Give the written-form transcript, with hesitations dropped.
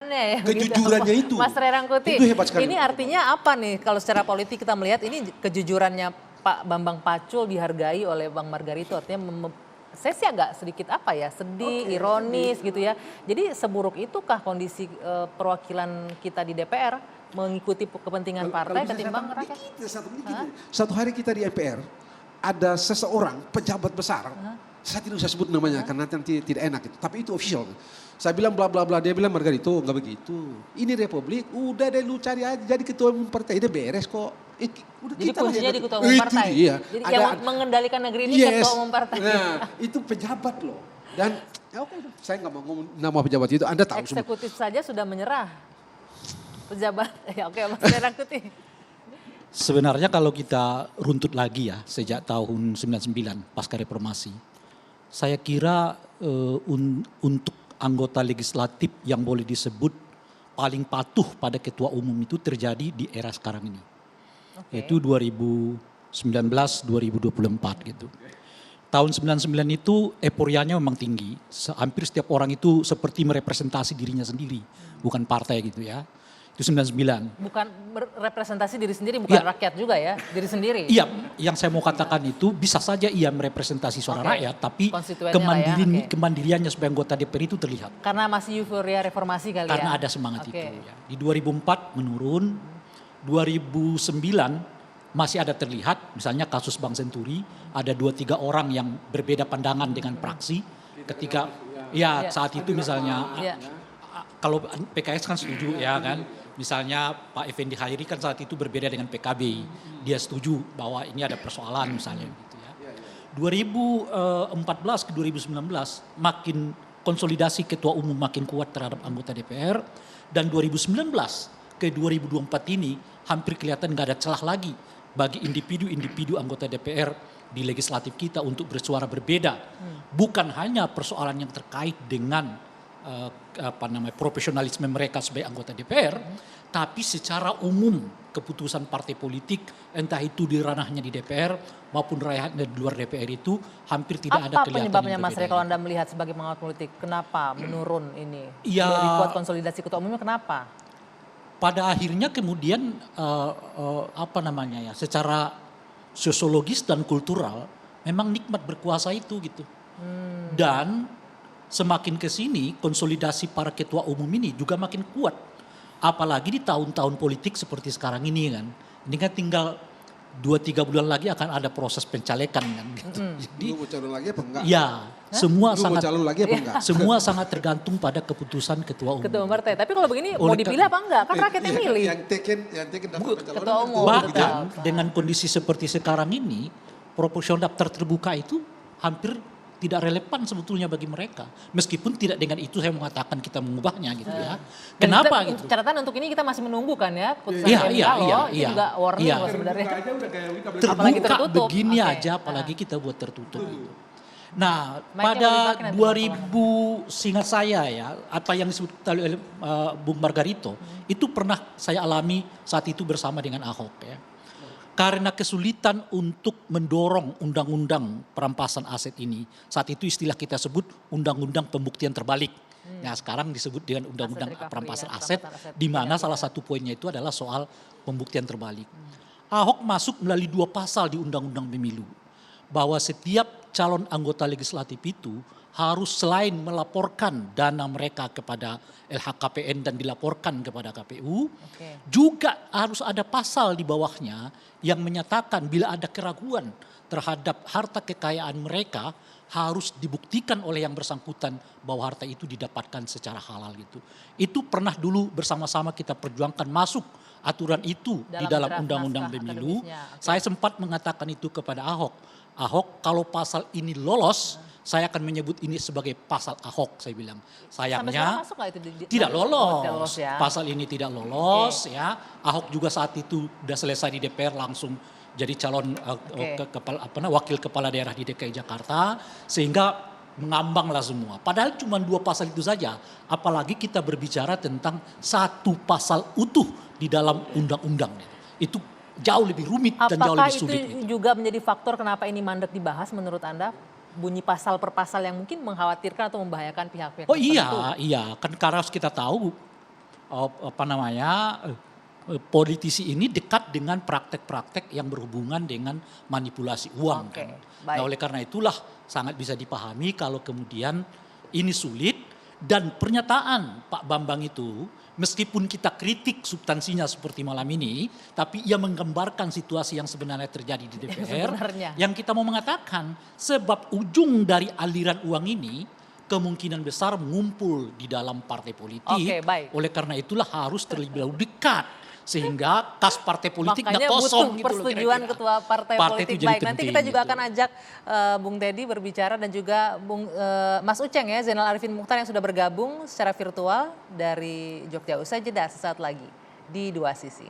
kejujurannya ya. Kejujurannya gitu. itu. Mas Ray Rangkuti, Itu hebat sekali. ini artinya apa nih kalau secara politik kita melihat ini kejujurannya Pak Bambang Pacul dihargai oleh Bang Margarito, artinya saya sih agak sedikit apa ya, sedih, ironis gitu ya. Jadi seburuk itukah kondisi perwakilan kita di DPR mengikuti kepentingan partai ketimbang rakyat? Satu hari kita di MPR, ada seseorang pejabat besar, saya tidak usah sebut namanya karena nanti tidak enak itu, tapi itu official. Saya bilang bla bla bla, dia bilang Margarito nggak begitu. Ini Republik, udah deh lu cari aja jadi ketua umum partai, ini beres kok. Udah Jadi kita kuncinya lihat. di ketua umum partai. Iya. Jadi yang mengendalikan negeri ini ketua umum partai. Nah, itu pejabat loh. Dan ya oke, saya nggak mau ngomong nama pejabat itu, Anda tahu semua. Eksekutif saja sudah menyerah. Pejabat, ya oke Mas Ray Rangkuti. Sebenarnya kalau kita runtut lagi ya sejak tahun 99 pasca reformasi, saya kira untuk anggota legislatif yang boleh disebut paling patuh pada ketua umum itu terjadi di era sekarang ini. Yaitu 2019-2024 gitu. Tahun 99 itu euforianya memang tinggi, hampir setiap orang itu seperti merepresentasi dirinya sendiri, bukan partai gitu ya. Itu 99. Bukan representasi diri sendiri, bukan rakyat juga ya, diri sendiri. Iya, yang saya mau katakan itu bisa saja ia merepresentasi suara rakyat, tapi kemandiriannya sebagai anggota DPR itu terlihat. Karena masih euforia reformasi kali Karena ya. ada semangat itu. Ya. Di 2004 menurun, 2009 masih ada terlihat, misalnya kasus Bank Senturi, ada 2-3 orang yang berbeda pandangan dengan praksi, ketika saat itu misalnya kalau PKS kan setuju ya kan. Misalnya Pak Effendi Hairi kan saat itu berbeda dengan PKB. Dia setuju bahwa ini ada persoalan misalnya gitu ya. 2014 ke 2019 makin konsolidasi ketua umum makin kuat terhadap anggota DPR. Dan 2019 ke 2024 ini hampir kelihatan nggak ada celah lagi bagi individu-individu anggota DPR di legislatif kita untuk bersuara berbeda. Bukan hanya persoalan yang terkait dengan profesionalisme mereka sebagai anggota DPR, tapi secara umum keputusan partai politik entah itu di ranahnya di DPR maupun ranahnya di luar DPR itu hampir tidak ada kelihatan. Apa penyebabnya Mas Ray kalau Anda melihat sebagai pengamat politik? Kenapa menurun ini? Ya, lebih kuat konsolidasi ketua umumnya kenapa? Pada akhirnya kemudian secara sosiologis dan kultural memang nikmat berkuasa itu gitu. Dan semakin ke sini konsolidasi para ketua umum ini juga makin kuat. Apalagi di tahun-tahun politik seperti sekarang ini kan. Ini kan tinggal 2-3 bulan lagi akan ada proses pencalekan kan gitu. Jadi mau calon lagi apa enggak? Ya, semua mau calon lagi apa enggak? Semua sangat tergantung pada keputusan ketua umum. Ketua umum partai. Tapi kalau begini mau dipilih apa enggak? Kan rakyat yang milih. Yang teken dapat ketua umum. Bahkan dengan kondisi seperti sekarang ini, proporsional daftar terbuka itu hampir tidak relevan sebetulnya bagi mereka. Meskipun tidak dengan itu saya mengatakan kita mengubahnya gitu ya. Kenapa gitu? Catatan untuk ini kita masih menunggu kan ya. Iya. Juga warning loh sebenarnya. Terbuka begini aja apalagi kita buat tertutup gitu. Nah, pada 2000 seingat saya ya, apa yang disebut oleh Bung Margarito, itu pernah saya alami saat itu bersama dengan Ahok ya. Karena kesulitan untuk mendorong undang-undang perampasan aset ini. Saat itu istilah kita sebut undang-undang pembuktian terbalik. Nah sekarang disebut dengan undang-undang perampasan aset. Di mana salah satu poinnya itu adalah soal pembuktian terbalik. Ahok masuk melalui 2 pasal di undang-undang pemilu. Bahwa setiap calon anggota legislatif itu harus selain melaporkan dana mereka kepada LHKPN dan dilaporkan kepada KPU, juga harus ada pasal di bawahnya yang menyatakan bila ada keraguan terhadap harta kekayaan mereka harus dibuktikan oleh yang bersangkutan bahwa harta itu didapatkan secara halal gitu. Itu pernah dulu bersama-sama kita perjuangkan masuk aturan itu di dalam undang-undang pemilu. Saya sempat mengatakan itu kepada Ahok. Ahok kalau pasal ini lolos, saya akan menyebut ini sebagai pasal Ahok, saya bilang. Sayangnya tidak lolos. Pasal ini tidak lolos ya. Ahok juga saat itu sudah selesai di DPR langsung jadi calon wakil kepala daerah di DKI Jakarta sehingga mengambanglah semua. Padahal cuma 2 pasal itu saja. Apalagi kita berbicara tentang 1 pasal utuh di dalam undang-undang. Itu jauh lebih rumit dan jauh lebih sulit. Apakah itu juga menjadi faktor kenapa ini mandek dibahas menurut Anda? Bunyi pasal per pasal yang mungkin mengkhawatirkan atau membahayakan pihak-pihak tertentu. Iya. Kan karena kita tahu politisi ini dekat dengan praktek-praktek yang berhubungan dengan manipulasi uang. Oke, Kan. baik. Nah, oleh karena itulah sangat bisa dipahami kalau kemudian ini sulit dan pernyataan Pak Bambang itu meskipun kita kritik substansinya seperti malam ini, tapi ia menggambarkan situasi yang sebenarnya terjadi di DPR. Yang kita mau mengatakan sebab ujung dari aliran uang ini kemungkinan besar mengumpul di dalam partai politik. Oke, baik. Oleh karena itulah harus terlebih dahulu dekat sehingga kas partai politik nggak Makanya kosong butuh gitu loh persetujuan kira-kira. ketua partai politik. itu jadi Baik, nanti penting kita juga gitu. akan ajak Bung Teddy berbicara dan juga Mas Uceng ya, Zainal Arifin Mukhtar yang sudah bergabung secara virtual dari Jogja. Usai jeda sesaat lagi di Dua Sisi.